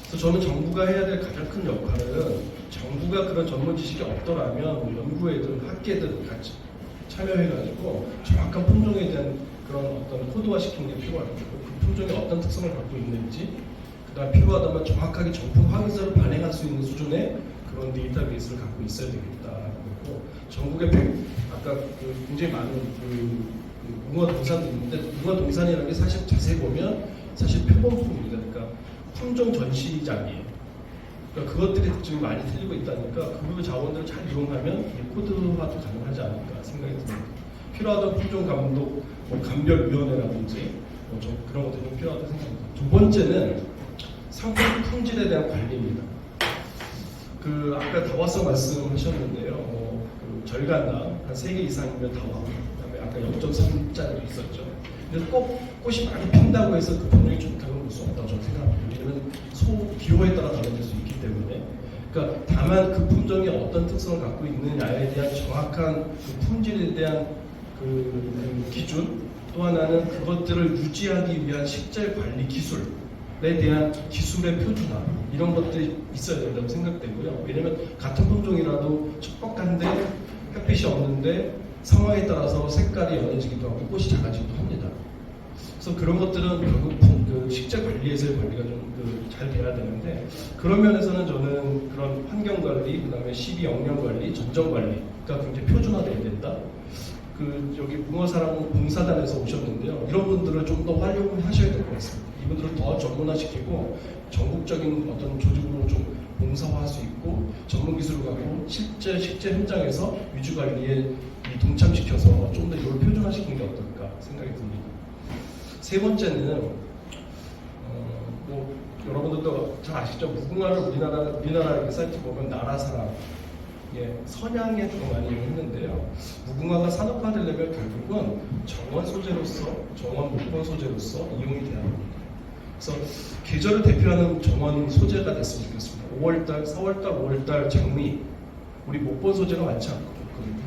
그래서 저는 정부가 해야 될 가장 큰 역할은 정부가 그런 전문 지식이 없더라면 연구회든 학계든 같이 참여해가지고 정확한 품종에 대한 그런 어떤 코드화시키는 게 필요하고 그 품종이 어떤 특성을 갖고 있는지 그다음 필요하다면 정확하게 정품 확인서를 발행할 수 있는 수준의 그런 데이터베이스를 갖고 있어야 되겠다라고 했고 전국에 아까 굉장히 많은 웅어 동산도 있는데 웅어 동산이라는 게 사실 자세히 보면 사실 표본품입니다. 그러니까 품종 전시장이에요. 그러니까 그것들이 지금 많이 틀리고 있다니까 그 자원들을 잘 이용하면 코드화도 가능하지 않을까 생각이 듭니다. 필요하던 품종 감독, 감별위원회라든지 그런 것들이 좀 필요하다고 생각합니다. 두 번째는 상품 품질에 대한 관리입니다. 아까 다와성 말씀하셨는데요. 절간당 한 3개 이상이면 다와. 그다음에 아까 0.3짜리도 있었죠. 근데 꼭 꽃이 많이 핀다고 해서 그 품종이 좋다고 볼 수 없다고 저는 생각합니다. 왜냐하면 소 기호에 따라 달라질 수 있기 때문에. 그러니까 다만 그 품종이 어떤 특성을 갖고 있느냐에 대한 정확한 그 품질에 대한 그 기준, 또 하나는 그것들을 유지하기 위한 식재 관리 기술에 대한 기술의 표준화 이런 것들이 있어야 된다고 생각되고요. 왜냐하면 같은 품종이라도 척박한데 햇빛이 없는데 상황에 따라서 색깔이 연해지기도 하고 꽃이 작아지기도 합니다. 그래서 그런 것들은 결국 식재 관리에서의 관리가 좀 잘 돼야 되는데 그런 면에서는 저는 그런 환경 관리, 그다음에 시비 영양 관리, 전정 관리가 굉장히 표준화돼야 된다. 여기 웅어사랑 봉사단에서 오셨는데요. 이런 분들을 좀 더 활용을 하셔야 될 것 같습니다. 이분들을 더 전문화시키고 전국적인 어떤 조직으로 좀 봉사화할 수 있고 전문 기술을 갖고 실제 식재 현장에서 위주 관리에 동참시켜서 좀 더 이걸 표준화시키는 게 어떨까 생각이 듭니다. 세 번째는 여러분들도 잘 아시죠? 무궁화를 우리나라 사이트 보면 나라사랑 선양에 주로 많이 이용했는데요. 무궁화가 산업화되려면 결국은 정원 소재로서, 정원 목본 소재로서 이용이 돼야 합니다. 그래서 계절을 대표하는 정원 소재가 됐으면 좋겠습니다. 5월달, 4월달, 5월달 장미, 우리 목본 소재가 많지 않거든요.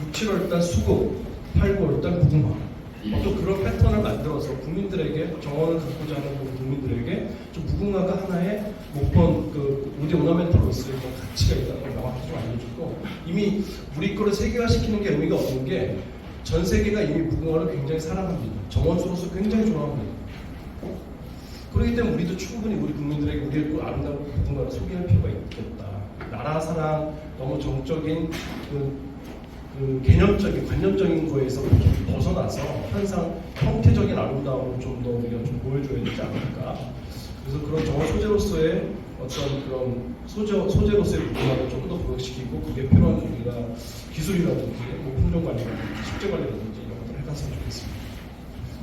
6, 7월달 수국, 8, 9월달 무궁화. 또 그런 패턴을 만들어서 국민들에게 정원을 갖고자 하는 국민들에게 좀 무궁화가 하나의 목본 우리 오너멘털로서의 가치가 있다는 걸 명확히 좀 알려주고 이미 우리 거를 세계화시키는 게 의미가 없는 게 전 세계가 이미 무궁화를 굉장히 사랑합니다. 정원수로서 굉장히 좋아합니다. 그렇기 때문에 우리도 충분히 우리 국민들에게 우리의 아름다운 무궁화를 소개할 필요가 있겠다. 나라 사랑 너무 정적인 개념적인, 관념적인 거에서 좀 벗어나서 항상 형태적인 아름다움을 좀 더 우리가 좀 보여줘야 되지 않을까. 그래서 그런 정원 소재로서의 어떤 그런 소재로서의 무궁화를 좀 더 부각시키고 그게 필요한 우리가 기술이라든지 품종 관리라든지 식재 관리라든지 이런 것들을 해갔으면 좋겠습니다.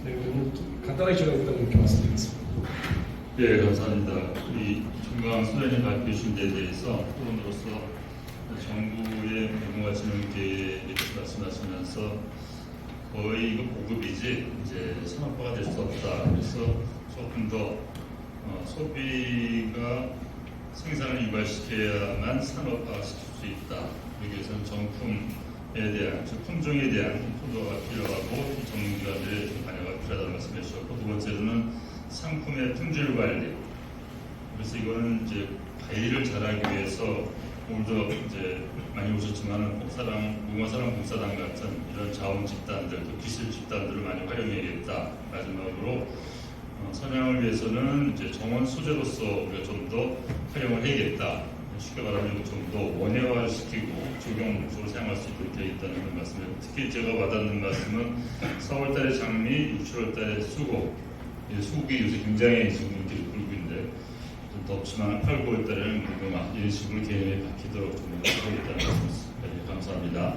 네, 오늘 간단하게 제가 일단 이렇게 말씀드리겠습니다. 네, 감사합니다. 우리 정강 소장님 발표해 주신 데에 대해서 토론으로서 정부의 무궁화 진흥 계획에 대해서 말씀하시면서 거의 이거 보급이지 이제 산업화가 될 수 없다. 그래서 조금 더 소비가 생산을 유발시켜야만 산업화시킬 수 있다. 그러기 위해서는 정품에 대한, 즉 품종에 대한 포도가 필요하고 전문기관들의 관여가 필요하다는 말씀해 주셨고 두 번째로는 상품의 품질 관리. 그래서 이거는 이제 관리를 잘하기 위해서 오늘도 이제 많이 오셨지만 무궁화사랑 봉사단 같은 이런 자원 집단들, 또 기술 집단들을 많이 활용해야겠다. 마지막으로 선양을 위해서는 이제 정원 소재로서 우리가 좀 더 활용을 해야겠다. 쉽게 말하면 좀 더 원예화시키고 적용 목적으로 사용할 수 있도록 되어 있다는 그런 말씀을 특히 제가 와닿는 말씀은 4월달에 장미, 6, 7월달에 수국. 수국이 요새 굉장히 지금 인기를 끌고 있는데 좀 덥지만 8, 9월달에는 무궁화 이런 식으로 개념이 바뀌도록 좀 노력하겠다는 말씀입니다. 감사합니다.